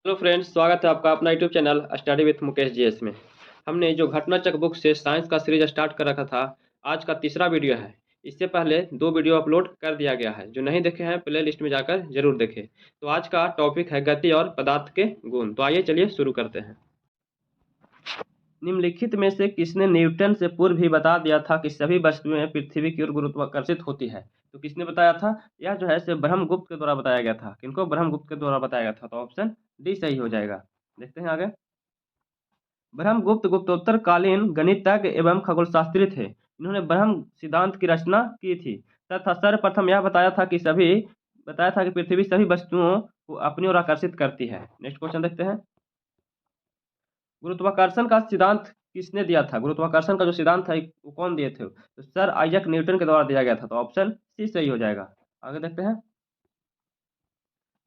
Hello friends, स्वागत है आपका अपना YouTube channel study with Mukesh GS में। हमने जो घटनाचक बुक से साइंस का सीरीज स्टार्ट कर रखा था, आज का तीसरा वीडियो है। इससे पहले 2 वीडियो अपलोड कर दिया गया है, जो नहीं देखे हैं प्ले लिस्ट में जाकर जरूर देखें। तो आज का टॉपिक है गति और पदार्थ के गुण। तो आइए चलिए शुरू करते हैं। निम्नलिखित में से किसने न्यूटन से पूर्व ही बता दिया था कि सभी वस्तुएं पृथ्वी की ओर गुरुत्वाकर्षित होती है? तो किसने बताया था? यह जो है इसे ब्रह्मगुप्त के द्वारा बताया गया था। किनको? ब्रह्मगुप्त के द्वारा बताया गया था। तो ऑप्शन डी सही हो जाएगा। देखते हैं आगे। ब्रह्मगुप्त गुप्तोत्तरकालीन गणितज्ञ एवं खगोलशास्त्री थे। इन्होंने ब्रह्म सिद्धांत की रचना की थी तथा सर्वप्रथम यह बताया था कि पृथ्वी सभी वस्तुओं को अपनी ओर आकर्षित करती है। नेक्स्ट क्वेश्चन देखते हैं। गुरुत्वाकर्षण का सिद्धांत किसने दिया था? गुरुत्वाकर्षण का जो सिद्धांत है वो कौन दिए थे? तो सर आइजैक न्यूटन के द्वारा दिया गया था। तो ऑप्शन सी सही हो जाएगा। आगे देखते हैं।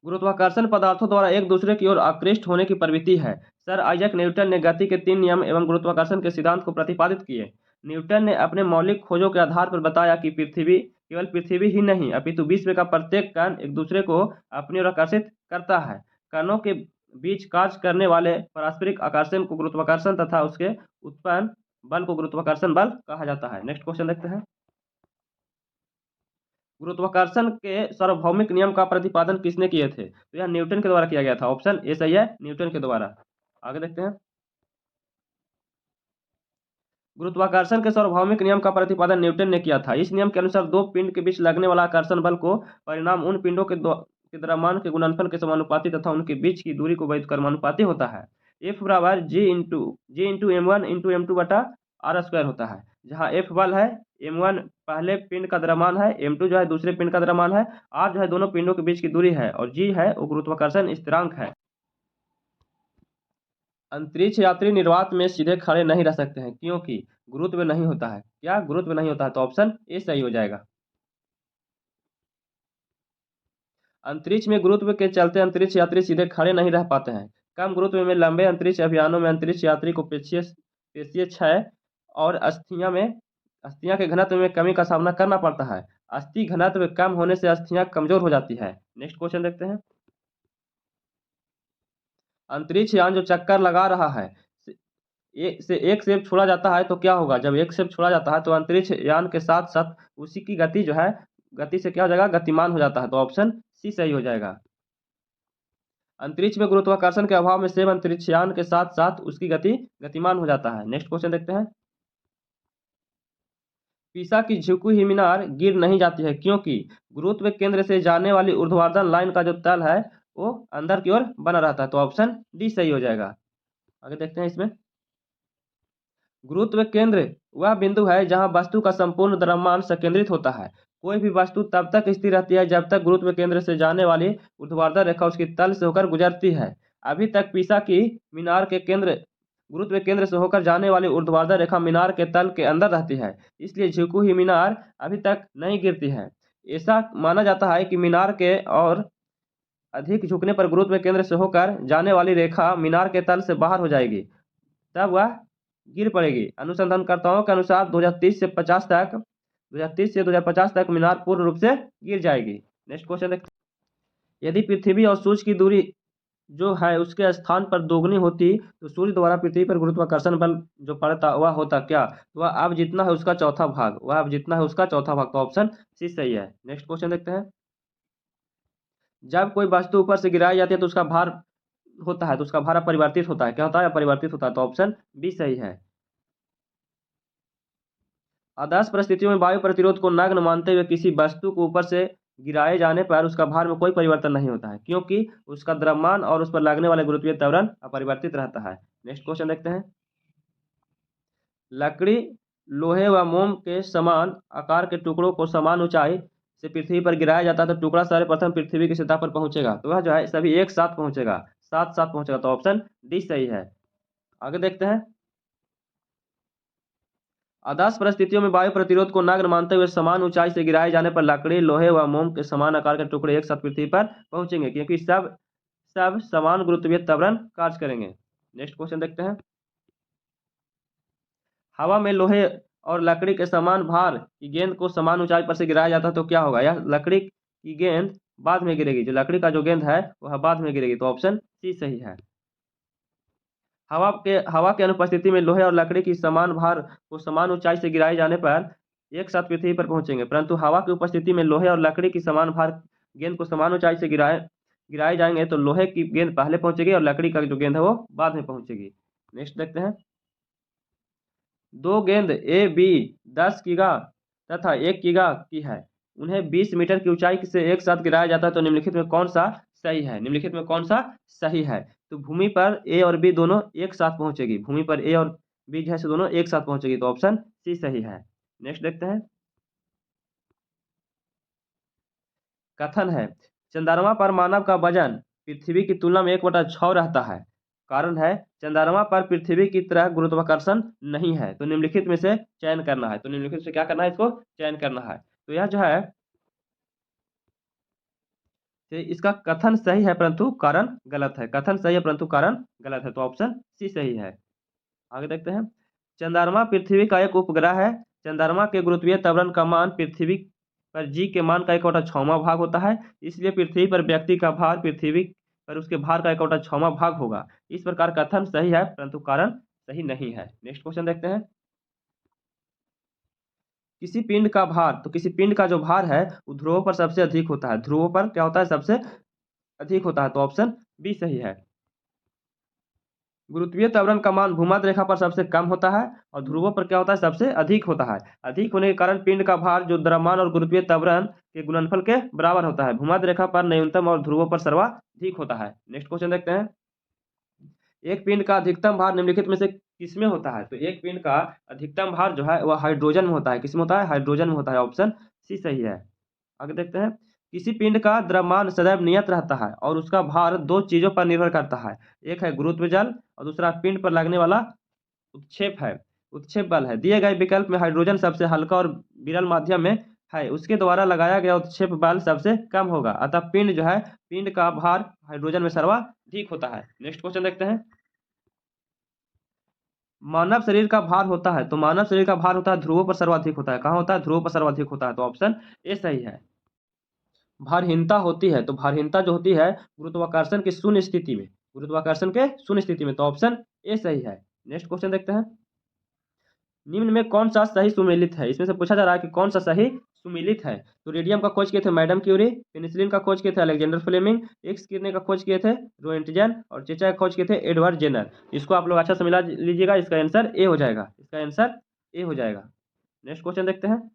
गुरुत्वाकर्षण पदार्थों द्वारा एक दूसरे की ओर आकृष्ट होने की प्रवृत्ति है। सर आइजैक न्यूटन ने गति के 3 नियम एवं गुरुत्वाकर्षण के सिद्धांत को प्रतिपादित किए। न्यूटन ने अपने मौलिक खोजों के आधार पर बताया कि केवल पृथ्वी ही नहीं अपितु विश्व का प्रत्येक कण एक दूसरे को अपनी ओर आकर्षित करता है। कणों के बीच कार्य करने वाले पारस्परिक आकर्षण को गुरुत्वाकर्षण तथा उसके उत्पन्न बल को गुरुत्वाकर्षण बल कहा जाता है। नेक्स्ट क्वेश्चन देखते हैं। गुरुत्वाकर्षण के सार्वभौमिक नियम का प्रतिपादन किसने किए थे? तो यह न्यूटन के द्वारा किया गया था। ऑप्शन ए सही है, न्यूटन के द्वारा। आगे देखते हैं। गुरुत्वाकर्षण के सार्वभौमिक नियम का प्रतिपादन न्यूटन ने किया था। इस नियम के अनुसार दो पिंड के बीच लगने वाला आकर्षण बल को परिणाम उन पिंडों के द्रव्यमान के गुणनफल के समानुपाती तथा उनके बीच की दूरी को व्युत्क्रमानुपाती होता है। F बराबर जी इंटू M1 इंटू M2 बटा आर स्क्वायर होता है, जहाँ F बल है, M1 पहले पिंड का द्रव्यमान है, M2 जो है दूसरे पिंड का द्रव्यमान है, R जो है दोनों पिंडों के बीच की दूरी है और G है वो गुरुत्वाकर्षण स्थिरांक है। अंतरिक्ष यात्री निर्वात में सीधे खड़े नहीं रह सकते हैं क्योंकि गुरुत्व नहीं होता है। क्या? गुरुत्व नहीं होता है। तो ऑप्शन ए सही हो जाएगा। अंतरिक्ष में गुरुत्व के चलते अंतरिक्ष यात्री सीधे खड़े नहीं रह पाते हैं। कम गुरुत्व में लंबे अंतरिक्ष अभियानों में अंतरिक्ष यात्री को पेशीय क्षय और अस्थियां के घनत्व में कमी का सामना करना पड़ता है। अस्थि घनत्व कम होने से अस्थियां कमजोर हो जाती है। नेक्स्ट क्वेश्चन देखते हैं। अंतरिक्ष यान जो चक्कर लगा रहा है एक सेप छोड़ा जाता है तो क्या होगा? जब एक सेप छोड़ा जाता है तो अंतरिक्ष यान के साथ साथ उसी की गति जो है गति से क्या हो जाएगा? गतिमान हो जाता है। तो ऑप्शन सी सही हो जाएगा। अंतरिक्ष में गुरुत्वाकर्षण के अभाव में सेब अंतरिक्षयान के साथ साथ उसकी गति गतिमान हो जाता है। नेक्स्ट क्वेश्चन देखते हैं। पीसा की झुकी हुई मीनार गिर नहीं जाती है क्योंकि गुरुत्व केंद्र से जाने वाली ऊर्ध्वाधर लाइन का जो तल है वो अंदर की ओर बना रहता है। तो ऑप्शन डी सही हो जाएगा। आगे देखते हैं। इसमें गुरुत्व केंद्र वह बिंदु है जहां वस्तु का संपूर्ण द्रव्यमान संकेंद्रित होता है। कोई भी वस्तु तब तक स्थिर रहती है जब तक गुरुत्व केंद्र से जाने वाली ऊर्ध्वाधर रेखा उसकी तल से होकर गुजरती है। अभी तक पीसा की मीनार के केंद्र गुरुत्व केंद्र से होकर जाने वाली ऊर्ध्वाधर रेखा मीनार के तल के अंदर रहती है, इसलिए झुकी हुई मीनार अभी तक नहीं गिरती है। ऐसा माना जाता है कि मीनार के और अधिक झुकने पर गुरुत्व केंद्र से होकर जाने वाली रेखा मीनार के तल से बाहर हो जाएगी, तब वह गिर पड़ेगी। अनुसंधानकर्ताओं के अनुसार 2030 से 2050 तक मीनार पूर्ण रूप से गिर जाएगी। नेक्स्ट क्वेश्चन देखते हैं। यदि पृथ्वी और सूर्य की दूरी जो है उसके स्थान पर दोगुनी होती तो सूर्य द्वारा पृथ्वी पर गुरुत्वाकर्षण बल जो पड़ता वह होता क्या? वह अब जितना है उसका चौथा भाग। तो ऑप्शन सी सही है। नेक्स्ट क्वेश्चन देखते हैं। जब कोई वस्तु ऊपर से गिराई जाती है तो उसका भार होता है, तो उसका भार अपरिवर्तित होता है। क्या होता है? अपरिवर्तित होता है। तो ऑप्शन बी सही है। आदर्श परिस्थितियों में वायु प्रतिरोध को नगण्य मानते हुए किसी वस्तु को ऊपर से गिराए जाने पर उसका भार में कोई परिवर्तन नहीं होता है क्योंकि उसका द्रव्यमान और उस पर लगने वाले गुरुत्वीय त्वरण अपरिवर्तित रहता है। नेक्स्ट क्वेश्चन देखते हैं। लकड़ी लोहे व मोम के समान आकार के टुकड़ों को समान ऊंचाई से पृथ्वी पर गिराया जाता है तो टुकड़ा सर्वप्रथम पृथ्वी की सतह पर पहुंचेगा, तो वह जो है सभी एक साथ पहुंचेगा, साथ साथ पहुंचेगा। तो ऑप्शन डी सही है। आगे देखते हैं। आदर्श परिस्थितियों में वायु प्रतिरोध को नगण्य मानते हुए समान ऊंचाई से गिराए जाने पर लकड़ी लोहे व मोम के समान आकार के टुकड़े एक साथ पृथ्वी पर पहुंचेंगे क्योंकि सब सब समान गुरुत्वीय त्वरण कार्य करेंगे। नेक्स्ट क्वेश्चन देखते हैं। हवा में लोहे और लकड़ी के समान भार की गेंद को समान ऊंचाई पर से गिराया जाता है तो क्या होगा? यह लकड़ी की गेंद बाद में गिरेगी, जो लकड़ी का जो गेंद है वह बाद में गिरेगी, तो ऑप्शन सी सही है। हवा के अनुपस्थिति में लोहे और लकड़ी की समान भार को समान ऊंचाई से गिराए जाने पर एक साथ पृथ्वी पर पहुंचेंगे, परंतु हवा की उपस्थिति में लोहे और लकड़ी की समान भार गेंद को समान ऊंचाई से गिराए जाएंगे तो लोहे की गेंद पहले पहुंचेगी और लकड़ी का जो गेंद है वो बाद में पहुंचेगी। नेक्स्ट देखते हैं। दो गेंद ए बी 10 गीगा तथा 1 गीगा की है, उन्हें 20 मीटर की ऊंचाई से एक साथ गिराया जाता है, तो निम्नलिखित में कौन सा सही है? निम्नलिखित में कौन सा सही है? तो भूमि पर ए और बी दोनों एक साथ पहुंचेगी, भूमि पर ए और बी जो है सो दोनों एक साथ पहुंचेगी, तो ऑप्शन सी सही है। नेक्स्ट देखते हैं। कथन है चंद्रमा पर मानव का वजन पृथ्वी की तुलना में 1/6 रहता है। कारण है चंद्रमा पर पृथ्वी की तरह गुरुत्वाकर्षण नहीं है, तो निम्नलिखित में से चयन करना है। तो निम्नलिखित से क्या करना है? इसको चयन करना है। तो यह जो है इसका कथन सही है परंतु कारण गलत है। कथन सही है परंतु कारण गलत है, तो ऑप्शन सी सही है। आगे देखते हैं। चंद्रमा पृथ्वी का एक उपग्रह है। चंद्रमा के गुरुत्वीय त्वरण का मान पृथ्वी पर जी के मान का 1/6वां भाग होता है, इसलिए पृथ्वी पर व्यक्ति का भार पृथ्वी पर उसके भार का 1/6वां भाग होगा। इस प्रकार कथन सही है परंतु कारण सही नहीं है। नेक्स्ट क्वेश्चन देखते हैं। किसी पिंड का भार, तो किसी पिंड का जो भार है वो ध्रुवों पर सबसे अधिक होता है। ध्रुवों पर क्या होता है? सबसे अधिक होता है, तो ऑप्शन बी सही है। गुरुत्वीय त्वरण का मान भूमध्य रेखा पर सबसे कम होता है और ध्रुवों पर क्या होता है? सबसे अधिक होता है। अधिक होने के कारण पिंड का भार जो द्रव्यमान और गुरुत्वीय त्वरण के गुणनफल के बराबर होता है। भूमध्य रेखा पर न्यूनतम और ध्रुवों पर सर्वाधिक होता है। नेक्स्ट क्वेश्चन देखते हैं। एक पिंड का अधिकतम भार निम्नलिखित में से किसमें होता है? तो एक पिंड का अधिकतम भार जो है वह हाइड्रोजन में होता है। किसमें होता है? हाइड्रोजन में होता है, ऑप्शन सी सही है। आगे देखते हैं। किसी पिंड का द्रव्यमान सदैव नियत रहता है और उसका भार दो चीजों पर निर्भर करता है, एक है गुरुत्व जल और दूसरा पिंड पर लगने वाला उत्क्षेप है, उत्क्षेप बल है। दिए गए विकल्प में हाइड्रोजन सबसे हल्का और विरल माध्यम में है, उसके द्वारा लगाया गया उत्क्षेप बल सबसे कम होगा, अतः पिंड जो है पिंड का भार हाइड्रोजन में सर्वाधिक होता है। नेक्स्ट क्वेश्चन देखते हैं। मानव शरीर का भार होता है, तो मानव शरीर का भार होता है ध्रुवों पर सर्वाधिक होता है। कहाँ होता है? ध्रुवों पर सर्वाधिक होता है, तो ऑप्शन ए सही है। भारहीनता होती है, तो भारहीनता जो होती है गुरुत्वाकर्षण की शून्य स्थिति में, गुरुत्वाकर्षण के शून्य स्थिति में, तो ऑप्शन ए सही है। नेक्स्ट क्वेश्चन देखते हैं। निम्न में कौन सा सही सुमेलित है? इसमें से पूछा जा रहा है कि कौन सा सही सुमेलित है। तो रेडियम का खोज किए थे मैडम क्यूरी, पेनिसिलिन का खोज किए थे अलेक्जेंडर फ्लेमिंग, एक्स किरणें का खोज किए थे रोएंटजन और चेचा का खोज किए थे एडवर्ड जेनर। इसको आप लोग अच्छा से मिला लीजिएगा, इसका आंसर ए हो जाएगा, इसका आंसर ए हो जाएगा। नेक्स्ट क्वेश्चन देखते हैं।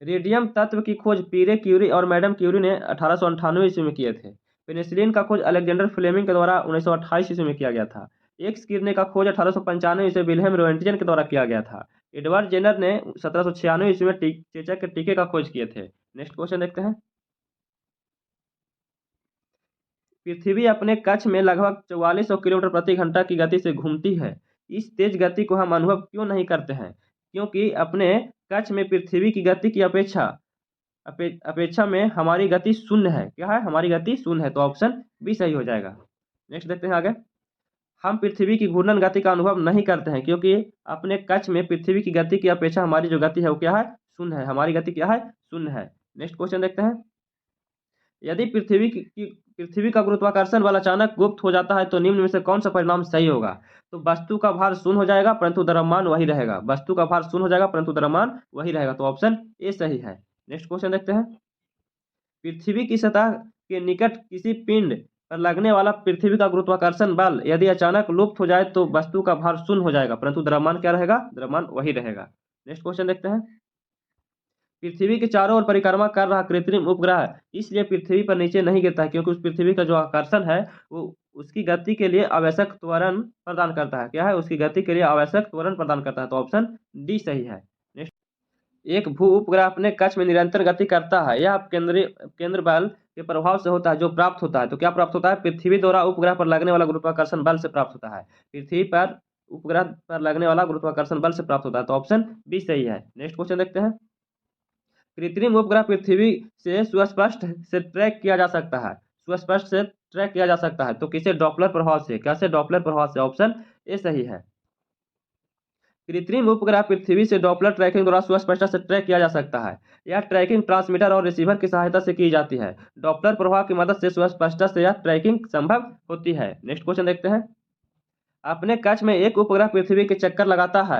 रेडियम तत्व की खोज पीरे क्यूरी और मैडम क्यूरी ने 1898 ईस्वी में किए थे। पेनिसिलिन का खोज अलेक्जेंडर फ्लेमिंग के द्वारा 1928 ईस्वी में किया गया था। एक्स किरणें का खोज 1895 ईस्वी में विल्हेम रोएंटजन के द्वारा किया गया था। एडवर्ड जेनर ने 1796 ईस्वी में चेचक के टीके का खोज किए थे। नेक्स्ट क्वेश्चन देखते हैं। पृथ्वी अपने कक्ष में लगभग 4400 किलोमीटर प्रति घंटा की गति से घूमती है। इस तेज गति को हम अनुभव क्यों नहीं करते हैं? क्योंकि अपने कक्ष में पृथ्वी की गति की अपेक्षा में हमारी गति शून्य है। क्या है? हमारी गति शून्य है, तो ऑप्शन बी सही हो जाएगा। नेक्स्ट देखते हैं आगे। हम पृथ्वी की घूर्णन गति का अनुभव नहीं करते हैं क्योंकि अपने कक्ष में पृथ्वी की गति की अपेक्षा हमारी जो गति है वो क्या है? शून्य है। हमारी गति क्या है? शून्य है। नेक्स्ट क्वेश्चन देखते हैं। यदि पृथ्वी का गुरुत्वाकर्षण बल अचानक गुप्त हो जाता है तो निम्न में से कौन सा परिणाम सही होगा? तो वस्तु का भार शून्य हो जाएगा परंतु द्रव्यमान वही रहेगा। वस्तु का भार शून्य हो जाएगा परंतु द्रव्यमान वही रहेगा, तो ऑप्शन ए सही है। नेक्स्ट क्वेश्चन देखते हैं। पृथ्वी की सतह के निकट किसी पिंड पर लगने वाला पृथ्वी का गुरुत्वाकर्षण बल यदि अचानक लुप्त हो जाए तो वस्तु का भार शून्य हो जाएगा परंतु द्रव्यमान क्या रहेगा? द्रव्यमान वही रहेगा। नेक्स्ट क्वेश्चन देखते हैं। पृथ्वी के चारों ओर परिक्रमा कर रहा कृत्रिम उपग्रह इसलिए पृथ्वी पर नीचे नहीं गिरता है क्योंकि उस पृथ्वी का जो आकर्षण है वो उसकी गति के लिए आवश्यक त्वरण प्रदान करता है। क्या है? उसकी गति के लिए आवश्यक त्वरण प्रदान करता है, तो ऑप्शन डी सही है। नेक्स्ट। एक भू उपग्रह अपने कक्ष में निरंतर गति करता है, यह केंद्र बल के प्रभाव से होता है जो प्राप्त होता है। तो क्या प्राप्त होता है? पृथ्वी द्वारा उपग्रह पर लगने वाला गुरुत्वाकर्षण बल से प्राप्त होता है। पृथ्वी पर उपग्रह पर लगने वाला गुरुत्वाकर्षण बल से प्राप्त होता है, तो ऑप्शन बी सही है। नेक्स्ट क्वेश्चन देखते हैं। कृत्रिम उपग्रह पृथ्वी से सुस्पष्ट से ट्रैक किया जा सकता है, सुस्पष्ट से ट्रैक किया जा सकता है, तो किसे? डॉपलर प्रभाव से। कैसे? डॉपलर प्रभाव से, ऑप्शन ए सही है। कृत्रिम उपग्रह पृथ्वी से डॉपलर ट्रैकिंग द्वारा सुस्पष्टता से ट्रैक किया जा सकता है। यह ट्रैकिंग ट्रांसमीटर और रिसीवर की सहायता से की जाती है। डॉपलर प्रभाव की मदद से सुस्पष्टता से यह ट्रैकिंग संभव होती है। नेक्स्ट क्वेश्चन देखते हैं। अपने कक्ष में एक उपग्रह पृथ्वी के चक्कर लगाता है,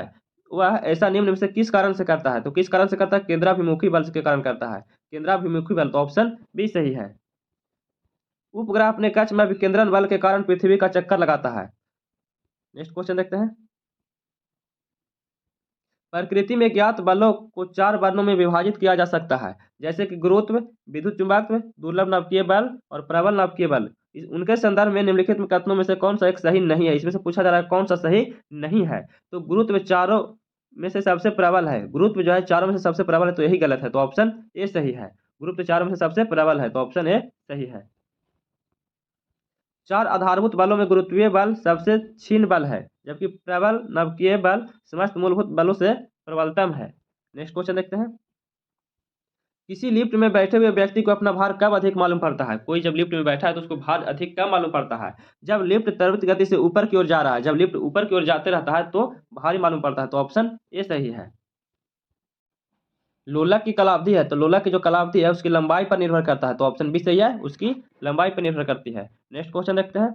वह ऐसा निम्न में से किस कारण से करता है? तो किस कारण से करता है? केंद्राभिमुखी बल के कारण करता है। केंद्राभिमुखी बल, तो ऑप्शन बी सही है। उपग्रह अपने कक्ष में विकेंद्रन बल के कारण पृथ्वी का चक्कर लगाता है। नेक्स्ट क्वेश्चन देखते हैं। प्रकृति में ज्ञात बलों को 4 वर्णों में विभाजित किया जा सकता है, जैसे कि गुरुत्व, विद्युत चुंबकत्व, दुर्लभ नाभिकीय बल और प्रबल नाभिकीय बल। उनके संदर्भ में निम्नलिखित में कथनों में से कौन सा एक सही नहीं है? इसमें से पूछा जा रहा है कौन सा सही नहीं है। तो गुरुत्व चारों में से सबसे प्रबल है। गुरुत्व जो है चारों में से सबसे प्रबल है, तो यही गलत है, तो ऑप्शन ए सही है। गुरुत्व चारों में से सबसे प्रबल है, तो ऑप्शन ए सही है। 4 आधारभूत बलों में गुरुत्वीय बल सबसे क्षीण बल है, जबकि प्रबल नाभिकीय बल समस्त मूलभूत बलों से प्रबलतम है। नेक्स्ट क्वेश्चन देखते हैं। किसी लिफ्ट में बैठे हुए व्यक्ति को अपना भार कब अधिक मालूम पड़ता है? कोई जब लिफ्ट में बैठा है तो उसको भार अधिक कब मालूम पड़ता है? जब लिफ्ट त्वरित गति से ऊपर की ओर जा रहा है। जब लिफ्ट ऊपर की ओर जाते रहता है तो भारी मालूम पड़ता है, तो ऑप्शन ए सही है। लोलक की कालावधि है, तो लोलक की जो कालावधि है उसकी लंबाई पर निर्भर करता है, तो ऑप्शन बी सही है, उसकी लंबाई पर निर्भर करती है। नेक्स्ट क्वेश्चन देखते हैं।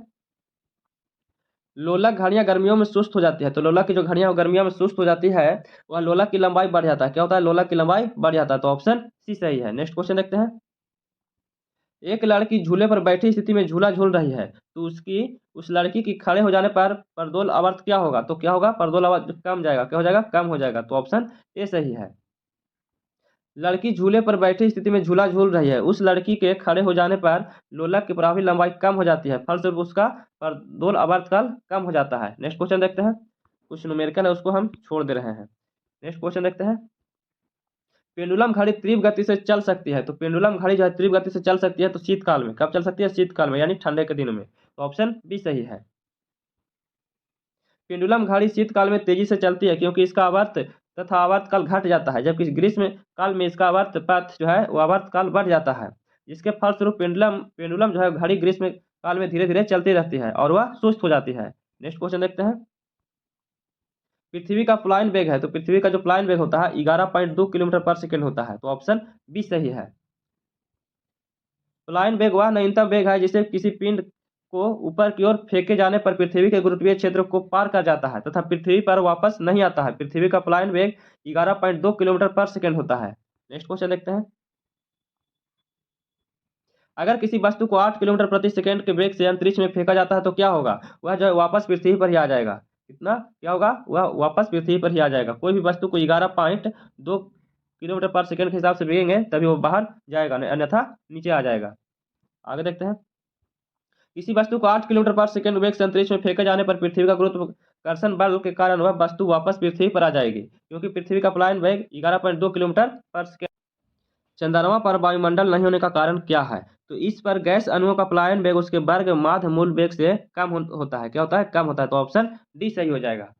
लोलक घड़ियां गर्मियों में सुस्त हो जाती है, तो लोलक की जो घड़ियां गर्मियों में सुस्त हो जाती है वह लोलक की लंबाई बढ़ जाता है। क्या होता है? लोलक की लंबाई बढ़ जाता है, तो ऑप्शन सी सही है। नेक्स्ट क्वेश्चन देखते हैं। एक लड़की झूले पर बैठी स्थिति में झूला झूल रही है, तो उस लड़की की खड़े हो जाने पर परदोल आवर्त क्या होगा? तो क्या होगा? परदोल आवर्त कम जाएगा। क्या हो जाएगा? कम हो जाएगा, तो ऑप्शन ए सही है। लड़की झूले पर बैठी स्थिति में झूला झूल रही है, उस लड़की के खड़े हो जाने पर लोलक की प्रभावी लंबाई कम हो जाती है, फलस्वरूप उसका परदोल आवर्तकाल कम हो जाता है। नेक्स्ट क्वेश्चन देखते हैं। कुछ न्यूमेरिकल है उसको हम छोड़ दे रहे हैं। नेक्स्ट क्वेश्चन देखते हैं। पेंडुलम घड़ी तीव्र गति से चल सकती है, तो पेंडुलम घड़ी जो है तीव्र गति से चल सकती है, तो शीतकाल में। कब चल सकती है? शीतकाल में, यानी ठंडे के दिनों में, तो ऑप्शन बी सही है। पेंडुलम घड़ी शीतकाल में तेजी से चलती है क्योंकि इसका आवर्त तथा आवर्त काल घट जाता है, जबकि ग्रीष्म काल में इसका आवर्त पथ जो है वो आवर्त काल बढ़ जाता है, जिसके फलस्वरूप पेंडुलम पेंडुलम जो है घड़ी ग्रीष्म काल में धीरे धीरे चलती रहती है और वह सुस्त हो जाती है। नेक्स्ट क्वेश्चन देखते हैं। पृथ्वी का प्लायन वेग है, तो पृथ्वी का जो प्लायन वेग होता है 11.2 किलोमीटर पर सेकेंड होता है, तो ऑप्शन बी सही है। प्लायन वेग वह न्यूनतम वेग है जिसे किसी पिंड को ऊपर की ओर फेंके जाने पर पृथ्वी के गुरुत्वीय क्षेत्र को पार कर जाता है तथा पृथ्वी पर वापस नहीं आता है। पृथ्वी का प्लायन वेग 11.2 किलोमीटर पर सेकेंड होता है। नेक्स्ट क्वेश्चन देखते हैं। अगर किसी वस्तु को 8 किलोमीटर प्रति सेकंड के वेग से अंतरिक्ष में फेंका जाता है तो क्या होगा? वह जो है वापस पृथ्वी पर ही आ जाएगा। कितना क्या होगा? वह वापस पृथ्वी पर ही आ जाएगा। कोई भी वस्तु को 11.2 किलोमीटर पर सेकंड के हिसाब से फेंकेंगे तभी वो बाहर जाएगा, अन्यथा नीचे आ जाएगा। आगे देखते हैं। किसी वस्तु को 8 किलोमीटर पर सेकंड वेग से अंतरिक्ष में फेंके जाने पर पृथ्वी का गुरुत्वाकर्षण बल के कारण वह वस्तु वापस पृथ्वी पर आ जाएगी, क्योंकि पृथ्वी का प्लायन वेग 11.2 किलोमीटर पर सेकंड। चंद्रमा पर वायुमंडल नहीं होने का कारण क्या है? तो इस पर गैस अणुओं का प्लायन वेग उसके वर्ग माध्य मूल वेग से कम होता है। क्या होता है? कम होता है, तो ऑप्शन डी सही हो जाएगा।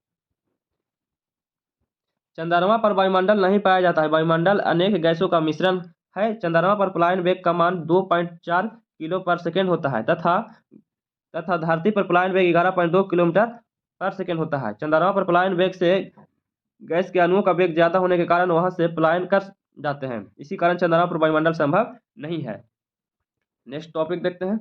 चंद्रमा पर वायुमंडल नहीं पाया जाता है। वायुमंडल अनेक गैसों का मिश्रण है। चंद्रमा पर प्लायन वेग का मान 2.4 किलो पर सेकेंड होता है तथा धरती पर प्लायन वेग 11.2 किलोमीटर पर सेकेंड होता है। चंद्रमा पर प्लायन वेग से गैस के अणुओं का वेग ज्यादा होने के कारण वहां से पलायन कर जाते हैं, इसी कारण चंद्रमा पर वायुमंडल संभव नहीं है। नेक्स्ट टॉपिक देखते हैं।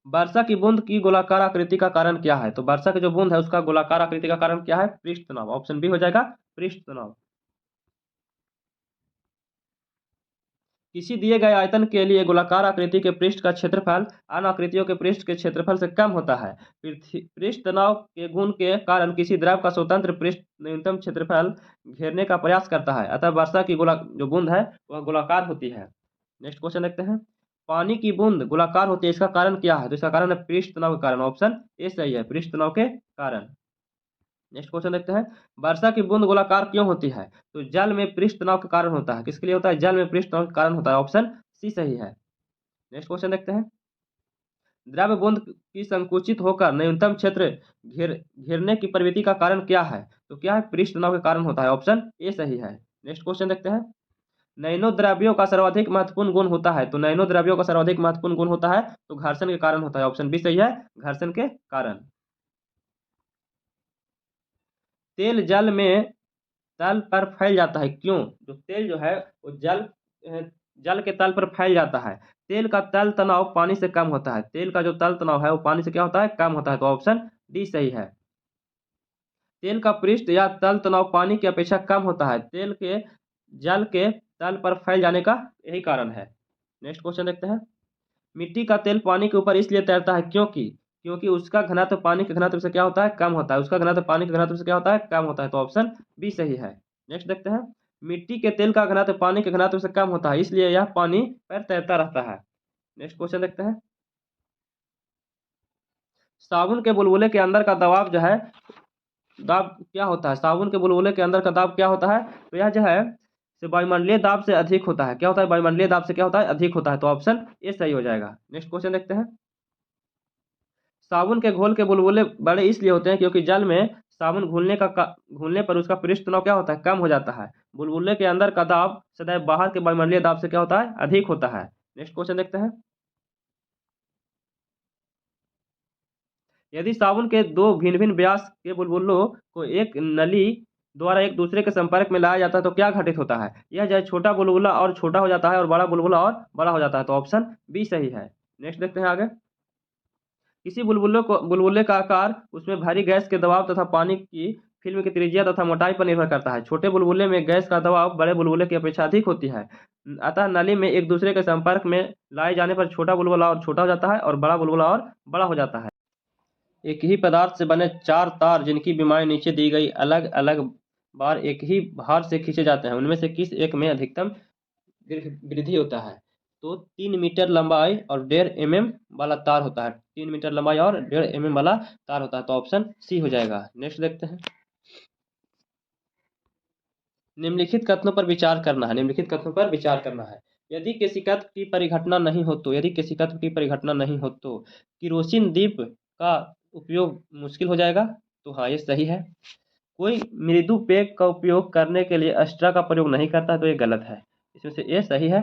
वर्षा की बूंद की गोलाकार आकृति का कारण क्या है? तो वर्षा की जो बूंद है उसका गोलाकार आकृति का कारण क्या है? पृष्ठ तनाव। ऑप्शन बी हो जाएगा, पृष्ठ तनाव। किसी दिए गए आयतन के लिए गोलाकार आकृति के पृष्ठ का क्षेत्रफल अन्य आकृतियों के पृष्ठ के क्षेत्रफल से कम होता है। पृष्ठ तनाव के गुण के कारण किसी द्रव का स्वतंत्र पृष्ठ न्यूनतम क्षेत्रफल घेरने का प्रयास करता है, अतः वर्षा की जो बूंद है वह गोलाकार होती है। नेक्स्ट क्वेश्चन देखते हैं। पानी की बूंद गोलाकार होती है, इसका कारण क्या है? तो इसका कारण है पृष्ठ तनाव के कारण। ऑप्शन ए सही है, पृष्ठ तनाव के कारण। नेक्स्ट क्वेश्चन देखते हैं। वर्षा की बूंद गोलाकार क्यों होती है? तो जल में पृष्ठ तनाव के कारण होता है। किसके लिए होता है? जल में पृष्ठ तनाव के कारण होता है। ऑप्शन सी सही है। नेक्स्ट क्वेश्चन देखते हैं। द्रव बूंद की संकुचित होकर न्यूनतम क्षेत्र घेरने की प्रवृत्ति का कारण क्या है? तो क्या है? पृष्ठ तनाव के कारण होता है। ऑप्शन ए सही है। नेक्स्ट क्वेश्चन देखते हैं। नैनो द्रव्यों का सर्वाधिक महत्वपूर्ण गुण होता है, तो नैनो द्रव्यों का सर्वाधिक महत्वपूर्ण गुण होता है तो घर्षण के कारण होता है। ऑप्शन बी सही है, घर्षण के कारण। तेल जल में तल पर फैल जाता है, क्यों? जो तेल जो है वो जल के तल पर फैल जाता है। तेल का तल तनाव पानी से कम होता है। तेल का जो तल तनाव है वो पानी से क्या होता है? कम होता है। तो ऑप्शन डी सही है। तेल का पृष्ठ या तल तनाव पानी की अपेक्षा कम होता है। तेल के जल के तल पर फैल जाने का यही कारण है। नेक्स्ट क्वेश्चन देखते हैं। मिट्टी का तेल पानी के ऊपर इसलिए तैरता है क्योंकि क्योंकि उसका घनत्व पानी के घनत्व से क्या होता है? कम होता है। उसका घनत्व पानी के घनत्व से क्या होता है? कम होता है। तो ऑप्शन बी सही है। नेक्स्ट देखते हैं। मिट्टी के तेल का घनत्व पानी के घनत्व से कम होता है, इसलिए यह पानी पर तैरता रहता है। नेक्स्ट क्वेश्चन देखते हैं। साबुन के बुलबुले के अंदर का दबाव जो है, दाब क्या होता है? साबुन के बुलबुले के अंदर का दाब क्या होता है? तो यह जो है से वायुमंडलीय दाब से अधिक होता है। क्या होता है? वायुमंडलीय दाब से क्या होता है? अधिक होता है। तो ऑप्शन ए सही हो जाएगा। नेक्स्ट क्वेश्चन देखते हैं। साबुन के घोल के बुलबुले बड़े इसलिए होते हैं क्योंकि जल में साबुन घुलने पर उसका पृष्ठ तनाव क्या होता है? कम हो जाता है। बुलबुले के अंदर का दाब सदैव बाहर के वायुमंडलीय दाब से क्या होता है? अधिक होता है। नेक्स्ट क्वेश्चन देखते हैं। यदि साबुन के दो भिन्न भिन्न व्यास के बुलबुलों को एक नली द्वारा एक दूसरे के संपर्क में लाया जाता है तो क्या घटित होता है? यह जो है छोटा बुलबुला और छोटा हो जाता है और बड़ा बुलबुला और बड़ा हो जाता है। तो ऑप्शन बी सही है। नेक्स्ट देखते हैं आगे। किसी बुलबुले का आकार उसमें भरी गैस के दबाव तथा पानी की फिल्म की त्रिज्या तथा मोटाई पर निर्भर करता है। छोटे बुलबुले में गैस का दबाव बड़े बुलबुले की अपेक्षा अधिक होती है। अतः नली में एक दूसरे के संपर्क में लाए जाने पर छोटा बुलबुला और छोटा हो जाता है और बड़ा बुलबुला और बड़ा हो जाता है। एक ही पदार्थ से बने चार तार जिनकी विमाएं नीचे दी गई अलग अलग बार एक ही भार से खींचे जाते हैं, उनमें से किस एक में अधिकतम वृद्धि होता है? तो 3 मीटर लंबाई और 1.5 mm वाला तार होता है। 3 मीटर लंबाई और 1.5 mm वाला तार होता है। तो ऑप्शन सी हो जाएगा। नेक्स्ट देखते हैं। निम्नलिखित कथनों पर विचार करना है। निम्नलिखित कथनों पर विचार करना है। यदि किसी तत्व की परिघटना नहीं हो तो किरोसिन दीप का उपयोग मुश्किल हो जाएगा। तो हाँ, ये सही है। कोई मृदु पेय का उपयोग करने के लिए अस्ट्रा का प्रयोग नहीं करता, तो ये गलत है। इसमें से ये सही है।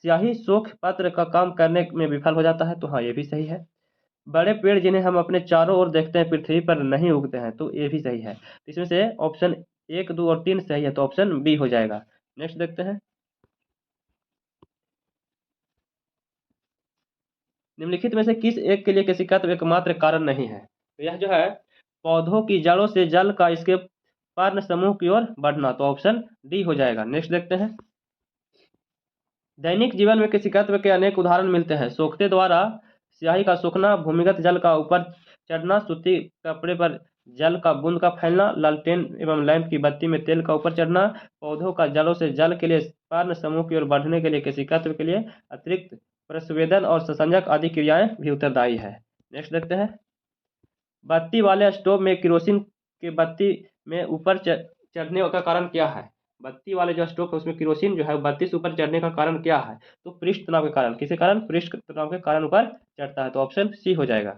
स्याही सोख पत्र का काम करने में विफल हो जाता है। तो हाँ, ये भी सही है। बड़े पेड़ जिन्हें हम अपने चारों ओर देखते हैं पृथ्वी पर नहीं उगते हैं। तो ये भी सही है। इसमें से ऑप्शन 1, 2 और 3 सही है। तो ऑप्शन बी हो जाएगा। नेक्स्ट देखते हैं। निम्नलिखित में से किस एक के लिए केशिकात्व एकमात्र कारण नहीं है? तो यह जो है पौधों की जड़ों से जल का इसके पर्ण समूह की ओर बढ़ना। तो ऑप्शन डी हो जाएगा। नेक्स्ट देखते हैं। दैनिक जीवन में केशिकात्व के अनेक उदाहरण मिलते हैं। सोखते द्वारा स्याही का सूखना, भूमिगत जल का ऊपर चढ़ना, सूती कपड़े पर जल का बूंद का फैलना, लालटेन एवं लैंप की बत्ती में तेल का ऊपर चढ़ना, पौधों का जलों से जल के लिए पर्ण समूह की ओर बढ़ने के लिए केशिकात्व के लिए अतिरिक्त प्रस्वेदन और संसंजक आदि क्रियाएं भी उत्तरदायी है। नेक्स्ट देखते हैं। बत्ती वाले स्टोव में केरोसिन के बत्ती में ऊपर चढ़ने का कारण क्या है? बत्ती वाले जो स्टोव है उसमें केरोसिन जो है बत्ती से ऊपर चढ़ने का कारण क्या है? तो पृष्ठ तनाव के कारण। किसी कारण? पृष्ठ तनाव के कारण ऊपर चढ़ता है। तो ऑप्शन सी हो जाएगा।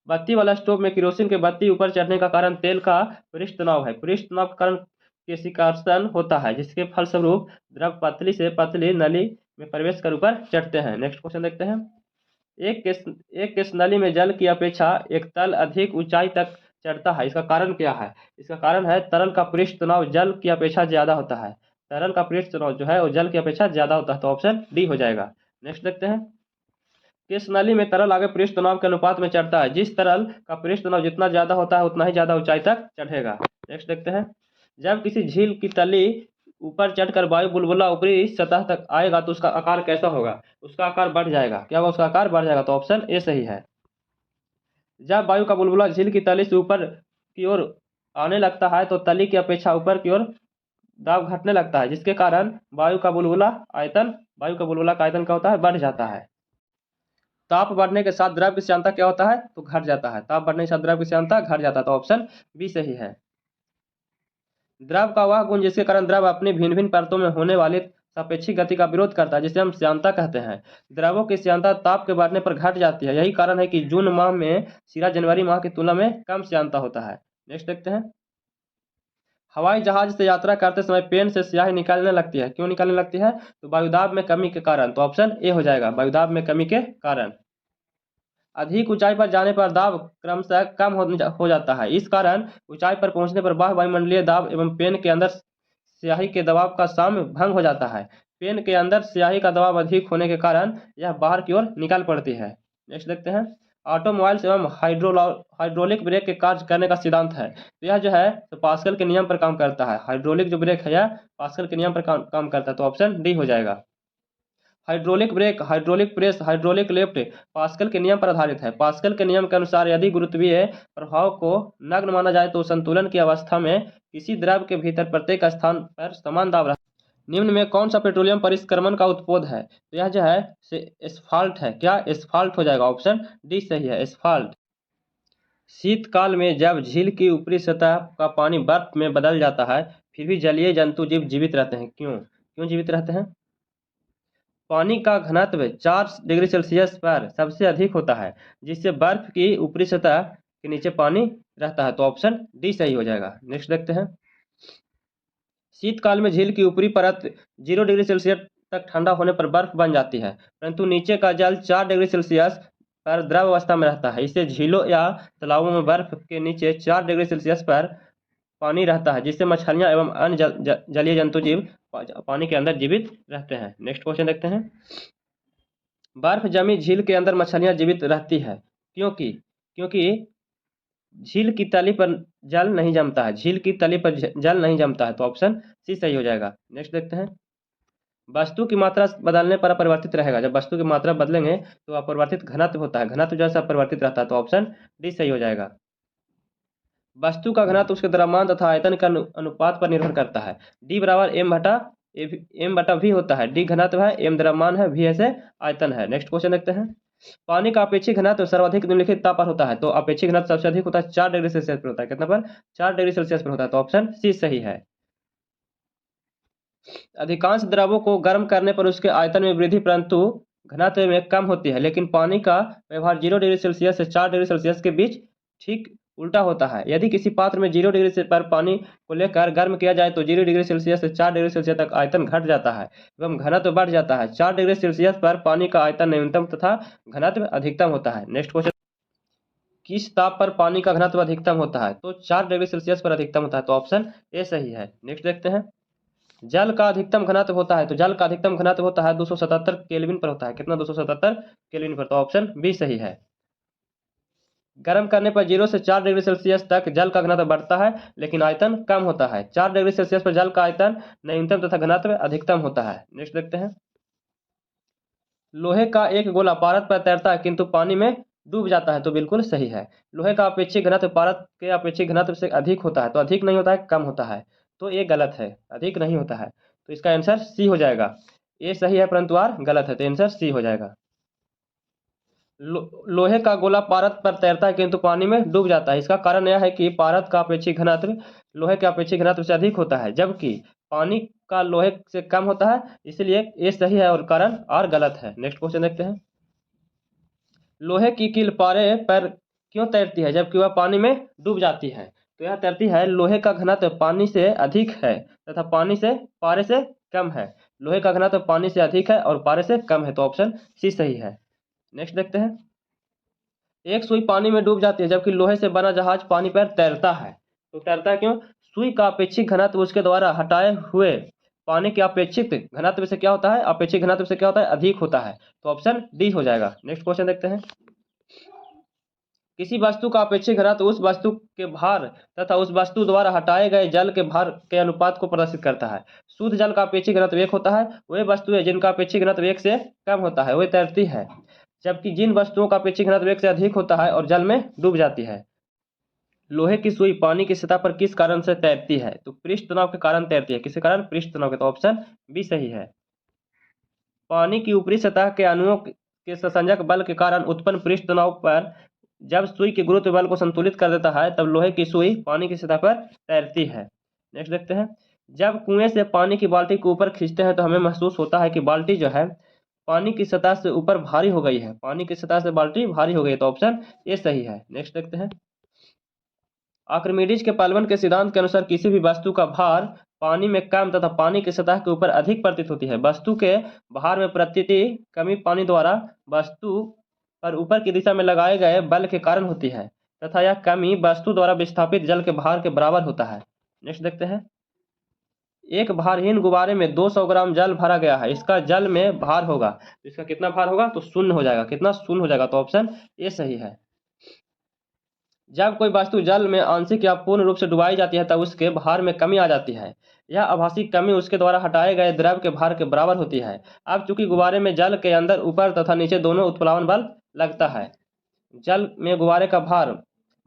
बत्ती वाला स्टोव में केरोसिन के बत्ती ऊपर चढ़ने का कारण तेल का पृष्ठ तनाव है। पृष्ठ तनाव के कारण केशिकार्षण होता है, जिसके फलस्वरूप द्रव पतली से पतली नली में प्रवेश कर ऊपर चढ़ते हैं। नेक्स्ट क्वेश्चन देखते हैं। एक केस नली में जल की अपेक्षा एक तल अधिक ऊंचाई तक चढ़ता है, इसका कारण क्या है? इसका कारण है तरल का पृष्ठ तनाव जल की अपेक्षा ज्यादा होता है। तरल का पृष्ठ तनाव जो है वो जल की अपेक्षा ज्यादा होता है। तो ऑप्शन डी हो जाएगा। नेक्स्ट देखते हैं। किस नली में तरल आगे पृष्ठ तनाव के अनुपात में चढ़ता है? जिस तरल का पृष्ठ तनाव जितना ज्यादा होता है उतना ही ज्यादा ऊंचाई तक चढ़ेगा। नेक्स्ट देखते हैं। जब किसी झील की तली ऊपर चढ़कर वायु बुलबुला ऊपरी सतह तक आएगा तो उसका आकार कैसा होगा? उसका आकार बढ़ जाएगा। क्या होगा? उसका आकार बढ़ जाएगा। तो ऑप्शन ए सही है। जब वायु का बुलबुला झील की तली से ऊपर की ओर आने लगता है तो तली की अपेक्षा ऊपर की ओर दाब घटने लगता है, जिसके कारण वायु का बुलबुला का आयतन क्या होता है? बढ़ जाता है। ताप बढ़ने के साथ द्रव की श्यानता क्या होता है? तो घट जाता है। ताप बढ़ने के साथ द्रव की श्यानता घट जाता है। तो ऑप्शन बी सही है। द्रव का वह गुण जिसके कारण द्रव अपनी भिन्न भिन्न परतों में होने वाली सापेक्षिक गति का विरोध करता है, जिसे हम श्यानता कहते हैं। द्रवों की श्यानता ताप के बढ़ने पर घट जाती है। यही कारण है कि जून माह में सिरा जनवरी माह की तुलना में कम श्यानता होता है। नेक्स्ट देखते हैं। हवाई जहाज से यात्रा करते समय पेन से स्याही निकालने लगती है। क्यों निकालने लगती है? तो वायुदाब में कमी के कारण। तो ऑप्शन ए हो जाएगा, वायुदाब में कमी के कारण। अधिक ऊंचाई पर जाने पर दाब क्रमशः कम हो जाता है। इस कारण ऊंचाई पर पहुंचने पर बाह्य वायुमंडलीय दाब एवं पेन के अंदर स्याही के दबाव का साम्य भंग हो जाता है। पेन के अंदर स्याही का दबाव अधिक होने के कारण यह बाहर की ओर निकाल पड़ती है। नेक्स्ट देखते हैं, ऑटोमोबाइल्स एवं हाइड्रोलिक ब्रेक के कार्य करने का सिद्धांत है। तो यह जो है तो पास्कल के नियम पर काम करता है। हाइड्रोलिक जो ब्रेक है यह पास्कल के नियम पर काम करता है, तो ऑप्शन डी हो जाएगा। Hydraulic brake, hydraulic press, hydraulic lift pascal के नियम पर आधारित है। पास्कल के नियम के अनुसार यदि गुरुत्वीय प्रभाव को नगण्य माना जाए तो संतुलन की अवस्था में किसी द्रव के भीतर प्रत्येक स्थान पर समान दाब रहता है। निम्न में कौन सा पेट्रोलियम परिष्करण का उत्पाद है? तो यह जो है एस्फाल्ट है। क्या एस्फाल्ट हो जाएगा? ऑप्शन डी सही है, एस्फाल्ट। शीतकाल में जब झील की ऊपरी सतह का पानी बर्फ में बदल जाता है फिर भी जलीय जंतु जीव जीवित रहते हैं, क्यों जीवित रहते हैं? पानी का घनत्व 4 डिग्री सेल्सियस पर सबसे अधिक होता है, जिससे बर्फ की ऊपरी सतह के नीचे पानी रहता है, तो ऑप्शन डी सही हो जाएगा। नेक्स्ट देखते हैं, शीतकाल में झील की ऊपरी परत 0 डिग्री सेल्सियस तक ठंडा होने पर बर्फ बन जाती है, परंतु नीचे का जल 4 डिग्री सेल्सियस पर द्रव अवस्था में रहता है। इससे झीलों या तालाबों में बर्फ के नीचे 4 डिग्री सेल्सियस पर पानी रहता है, जिससे मछलियां एवं अन्य जलीय जंतु जीव पानी के अंदर जीवित रहते हैं। नेक्स्ट क्वेश्चन देखते हैं, बर्फ जमी झील के अंदर मछलियां जीवित रहती है क्योंकि झील की तली पर जल नहीं जमता है। झील की तली पर जल नहीं जमता है, तो ऑप्शन सी सही हो जाएगा। नेक्स्ट देखते हैं, वस्तु की मात्रा बदलने पर अपरिवर्तित रहेगा। जब वस्तु की मात्रा बदलेंगे तो अपरिवर्तित घनत्व होता है, घनत्व जैसा अपरिवर्तित रहता है, तो ऑप्शन डी सही हो जाएगा। वस्तु का घनत्व उसके द्रव्यमान तथा आयतन के अनुपात पर निर्भर करता है। डी बराबर एम बटा वी होता है। डी घनत्व है, एम द्रव्यमान है, वी ऐसे आयतन है। नेक्स्ट क्वेश्चन देखते हैं, पानी का अपेक्षित घनत्व सर्वाधिक निम्नलिखित ताप पर होता है। तो अपेक्षित घनत्व सबसे अधिक होता है 4 डिग्री सेल्सियस पर होता है। कितना पर? 4 डिग्री सेल्सियस पर होता है, तो ऑप्शन सी सही है। अधिकांश द्रवों को गर्म करने पर उसके आयतन में वृद्धि परंतु घनत्व में कम होती है, लेकिन पानी का व्यवहार 0 डिग्री सेल्सियस से 4 डिग्री सेल्सियस के बीच ठीक उल्टा होता है। यदि किसी पात्र में 0 डिग्री से पर पानी को लेकर गर्म किया जाए तो 0 डिग्री सेल्सियस से 4 डिग्री सेल्सियस तक आयतन घट जाता है एवं घनत्व बढ़ जाता है। 4 डिग्री सेल्सियस पर पानी का आयतन न्यूनतम तथा घनत्व अधिकतम होता है। नेक्स्ट क्वेश्चन, किस ताप पर पानी का घनत्व अधिकतम होता है? तो 4 डिग्री सेल्सियस पर अधिकतम होता है, तो ऑप्शन ए सही है। नेक्स्ट देखते हैं, जल का अधिकतम घनत्व होता है। तो जल का अधिकतम घनत्व होता है 277 केल्विन पर होता है। कितना? 277 केल्विन पर, तो ऑप्शन बी सही है। गर्म करने पर 0 से 4 डिग्री सेल्सियस तक जल का घनत्व बढ़ता है लेकिन आयतन कम होता है। 4 डिग्री सेल्सियस पर जल का आयतन न्यूनतम तथा घनत्व अधिकतम होता है। नेक्स्ट देखते हैं, लोहे का एक गोला पारद पर तैरता है किंतु पानी में डूब जाता है। तो बिल्कुल सही है। लोहे का अपेक्षित घनत्व पारद के अपेक्षित घनत्व से अधिक होता है। तो अधिक नहीं होता है, कम होता है, तो ये गलत है, अधिक नहीं होता है। तो इसका आंसर सी हो जाएगा। ए सही है परंतु आर गलत है, तो आंसर सी हो जाएगा। लोहे का गोला पारद पर तैरता है किंतु पानी में डूब जाता है। इसका कारण यह है कि पारद का अपेक्षित घनत्व लोहे के अपेक्षित घनत्व से अधिक होता है, जबकि पानी का लोहे से कम होता है, इसलिए ये सही है और कारण आर गलत है। नेक्स्ट क्वेश्चन देखते हैं, लोहे की कील पारे पर क्यों तैरती है जबकि वह पानी में डूब जाती है? तो यह तैरती है, लोहे का घनत्व पानी से अधिक है तथा पारे से कम है। लोहे का घनत्व पानी से अधिक है और पारे से कम है, तो ऑप्शन सी सही है। नेक्स्ट देखते हैं, एक सुई पानी में डूब जाती है जबकि लोहे से बना जहाज पानी पर तैरता है। तो तैरता क्यों? सुई का अपेक्षित घनत्व उसके द्वारा हटाए हुए पानी के अपेक्षित घनत्व से क्या होता है? अपेक्षित घनत्व से क्या होता है? अधिक होता है, तो ऑप्शन डी हो जाएगा। नेक्स्ट क्वेश्चन देखते हैं, किसी वस्तु का अपेक्षित घनत्व उस वस्तु के भार तथा उस वस्तु द्वारा हटाए गए जल के भार के अनुपात को प्रदर्शित करता है। शुद्ध जल का अपेक्षित घनत्व 1 होता है। वे वस्तुएं जिनका अपेक्षित घनत्व 1 से कम होता है वे तैरती है, जबकि जिन वस्तुओं का अपेक्षित घनत्व 1 से अधिक होता है और जल में डूब जाती है। लोहे की सुई पानी की सतह पर किस कारण से तैरती है? तो पृष्ठ तनाव के कारण तैरती है। किसके कारण? पृष्ठ तनाव के, तो ऑप्शन बी सही है। पानी की ऊपरी सतह के अणुओं के संसंजक बल के कारण उत्पन्न पृष्ठ तनाव पर जब सुई के गुरुत्व बल को संतुलित कर देता है तब लोहे की सुई पानी की सतह पर तैरती है। नेक्स्ट देखते हैं, जब कुएं से पानी की बाल्टी को ऊपर खींचते हैं तो हमें महसूस होता है कि बाल्टी जो है पानी की सतह से ऊपर भारी हो गई है। पानी की सतह से बाल्टी भारी हो गई है, तो ऑप्शन ए सही है। नेक्स्ट देखते हैं, आर्किमिडीज के पलवन के सिद्धांत के अनुसार किसी भी वस्तु का भार पानी में कम तथा पानी की सतह के ऊपर अधिक प्रतीत होती है। वस्तु के भार में प्रतीति कमी पानी द्वारा वस्तु पर ऊपर की दिशा में लगाए गए बल के कारण होती है तथा यह कमी वस्तु द्वारा विस्थापित जल के भार के बराबर होता है। नेक्स्ट देखते हैं। एक भारहीन गुब्बारे में 200 ग्राम जल भरा गया है, इसका जल में भार होगा, तो इसका कितना भार होगा, तो शून्य हो जाएगा। कितना शून्य हो जाएगा, तो ऑप्शन ए सही है। जब कोई वस्तु जल में आंशिक या पूर्ण रूप से डुबाई जाती है तब उसके भार में कमी आ जाती है। यह आभासी कमी उसके द्वारा हटाए गए द्रव के भार के बराबर होती है। अब चूंकि गुब्बारे में जल के अंदर ऊपर तथा नीचे दोनों उत्प्लावन बल लगता है, जल में गुब्बारे का भार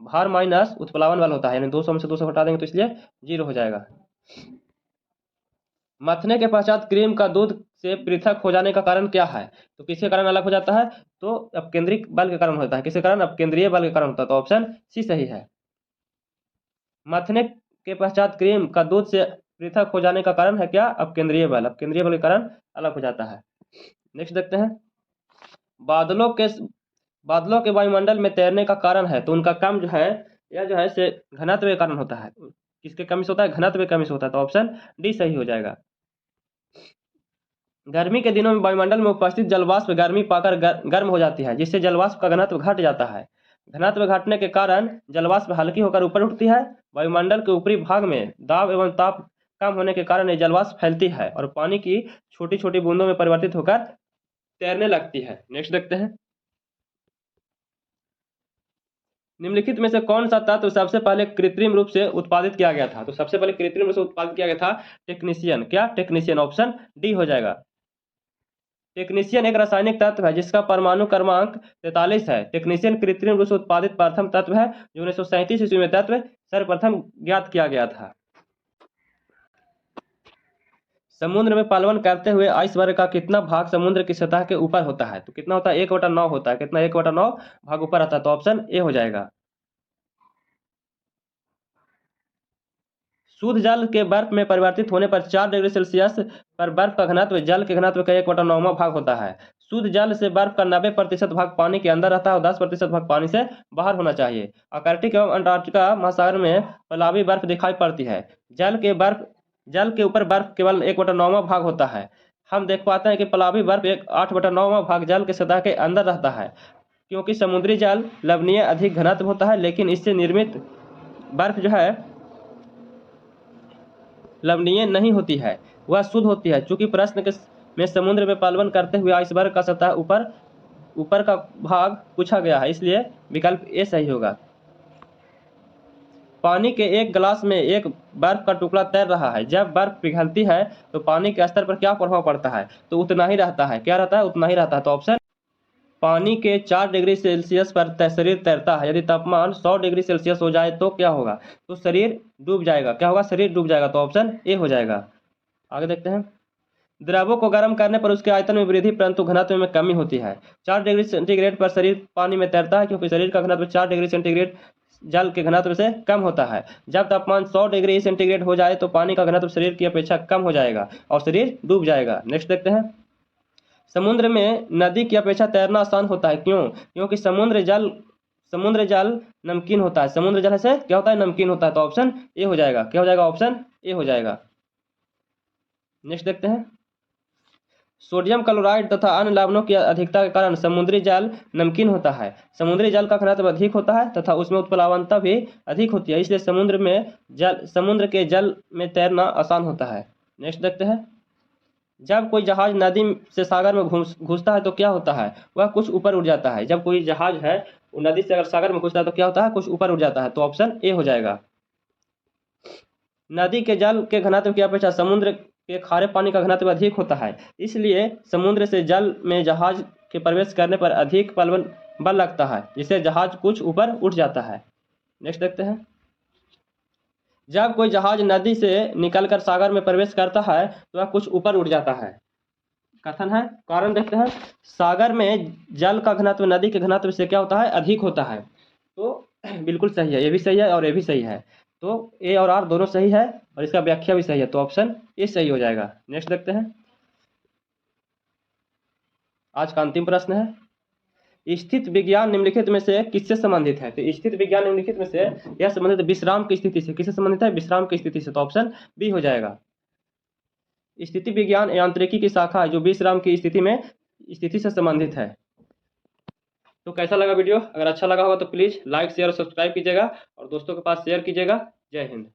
भार माइनस उत्प्लावन बल होता है, यानी 200 में से 200 हटा देंगे तो इसलिए 0 हो जाएगा। मथने के पश्चात क्रीम का दूध से पृथक हो जाने का कारण क्या है, तो किसके कारण अलग हो जाता है, तो अपकेंद्रिक बल के कारण होता है। किसके कारण, अपकेंद्रीय बल के कारण होता है, तो ऑप्शन सी सही है। मथने के पश्चात क्रीम का दूध से पृथक हो जाने का कारण है क्या, अपकेंद्रीय बल। अपकेंद्रीय बल के कारण अलग हो जाता है। नेक्स्ट देखते हैं। बादलों के वायुमंडल में तैरने का कारण है, तो उनका कम जो है, यह जो है से घनत्व के कारण होता है। किसके कमी से होता है, घनत्व के कमी से होता है, तो ऑप्शन डी सही हो जाएगा। गर्मी के दिनों में वायुमंडल में उपस्थित जलवाष्प गर्मी पाकर गर्म हो जाती है, जिससे जलवाष्प का घनत्व घट जाता है। घनत्व घटने के कारण जलवाष्प हल्की होकर ऊपर उठती है। वायुमंडल के ऊपरी भाग में दाब एवं ताप कम होने के कारण ये जलवाष्प फैलती है और पानी की छोटी छोटी बूंदों में परिवर्तित होकर तैरने लगती है। नेक्स्ट देखते हैं। निम्नलिखित में से कौन सा तत्व सबसे पहले कृत्रिम रूप से उत्पादित किया गया था, तो सबसे पहले कृत्रिम रूप से उत्पादित किया गया था टेक्नीशियन। क्या, टेक्नीशियन, ऑप्शन डी हो जाएगा। टेक्नीशियन एक रासायनिक तत्व है जिसका परमाणु क्रमांक 43 है। टेक्नीशियन कृत्रिम रूप से उत्पादित प्रथम तत्व है जो 1937 ईस्वी में तत्व सर्वप्रथम ज्ञात किया गया था। समुद्र में पलवन करते हुए आइसबर्ग का कितना भाग समुद्र की सतह के ऊपर होता है, तो कितना होता है, 1/9 होता है। कितना, 1/9 भाग ऊपर आता है, तो ऑप्शन ए हो जाएगा। शुद्ध जल के बर्फ में परिवर्तित होने पर 4 डिग्री सेल्सियस पर बर्फ का घनत्व जल के घनत्व का 1/9वां भाग होता है। शुद्ध जल से बर्फ का 90% भाग पानी के अंदर रहता है और 10% भाग पानी से बाहर होना चाहिए। आर्कटिक एवं अंटार्कटिका महासागर में पलावी बर्फ दिखाई पड़ती है। जल के ऊपर बर्फ केवल 1/9वां भाग होता है। हम देख पाते हैं कि पलावी बर्फ एक 8/9वां भाग जल के सतह के अंदर रहता है, क्योंकि समुद्री जल लवणीय अधिक घनत्व होता है, लेकिन इससे निर्मित बर्फ जो है लवणीय नहीं होती है, वह शुद्ध होती है। चूंकि प्रश्न में समुद्र में पलवन करते हुए आइसबर्ग का सतह ऊपर का भाग पूछा गया है, इसलिए विकल्प ए सही होगा। पानी के एक गिलास में एक बर्फ का टुकड़ा तैर रहा है। जब बर्फ पिघलती है तो पानी के स्तर पर क्या प्रभाव पड़ता है, तो उतना ही रहता है। क्या रहता है, उतना ही रहता है, तो ऑप्शन पानी के 4 डिग्री सेल्सियस पर शरीर तैरता है। यदि तापमान 100 डिग्री सेल्सियस हो जाए तो क्या होगा, तो शरीर डूब जाएगा। क्या होगा, शरीर डूब जाएगा, तो ऑप्शन ए हो जाएगा। आगे देखते हैं। द्रवों को गर्म करने पर उसके आयतन में वृद्धि परंतु घनत्व में कमी होती है। 4 डिग्री सेंटीग्रेड पर शरीर पानी में तैरता है, क्योंकि शरीर का घनत्व 4 डिग्री सेंटीग्रेड जल के घनत्व से कम होता है। जब तापमान 100 डिग्री सेंटीग्रेड हो जाए तो पानी का घनत्व शरीर की अपेक्षा कम हो जाएगा और शरीर डूब जाएगा। नेक्स्ट देखते हैं। समुद्र में नदी की अपेक्षा तैरना आसान होता है, क्यों, क्योंकि समुद्र जल नमकीन होता है। समुद्र जल से क्या होता है, नमकीन होता है, तो ऑप्शन ए हो जाएगा। क्या हो जाएगा, ऑप्शन ए हो जाएगा। नेक्स्ट देखते हैं। सोडियम क्लोराइड तथा अन्य लवणों की अधिकता के कारण समुद्री जल नमकीन होता है। समुद्री जल का घनत्व अधिक होता है तथा उसमें उत्प्लावनता भी अधिक होती है, इसलिए समुद्र के जल में तैरना आसान होता है। नेक्स्ट देखते हैं। जब कोई जहाज नदी से सागर में घुसता है तो क्या होता है, वह कुछ ऊपर उठ जाता है। जब कोई जहाज है वो नदी से अगर सागर में घुसता है तो क्या होता है, कुछ ऊपर उठ जाता है, तो ऑप्शन ए हो जाएगा। नदी के जल के घनत्व की अपेक्षा समुद्र के खारे पानी का घनत्व अधिक होता है, इसलिए समुद्र से जल में जहाज के प्रवेश करने पर अधिक पलवन बल लगता है, जिससे जहाज कुछ ऊपर उठ जाता है। नेक्स्ट देखते हैं। जब कोई जहाज नदी से निकलकर सागर में प्रवेश करता है तो वह कुछ ऊपर उठ जाता है। कथन है, कारण देखते हैं। सागर में जल का घनत्व नदी के घनत्व से क्या होता है, अधिक होता है, तो बिल्कुल सही है, ये भी सही है और ये भी सही है, तो ए और आर दोनों सही है और इसका व्याख्या भी सही है, तो ऑप्शन ए सही हो जाएगा। नेक्स्ट देखते हैं। आज का अंतिम प्रश्न है। स्थित विज्ञान निम्नलिखित में से किससे संबंधित है, तो स्थित विज्ञान निम्नलिखित में से यह संबंधित विश्राम की स्थिति से। किससे संबंधित है, विश्राम की स्थिति से, तो ऑप्शन बी हो जाएगा। स्थिति विज्ञान यांत्रिकी की शाखा है जो विश्राम की स्थिति से संबंधित है। तो कैसा लगा वीडियो? अगर अच्छा लगा होगा तो प्लीज़ लाइक शेयर और सब्सक्राइब कीजिएगा और दोस्तों के पास शेयर कीजिएगा। जय हिंद।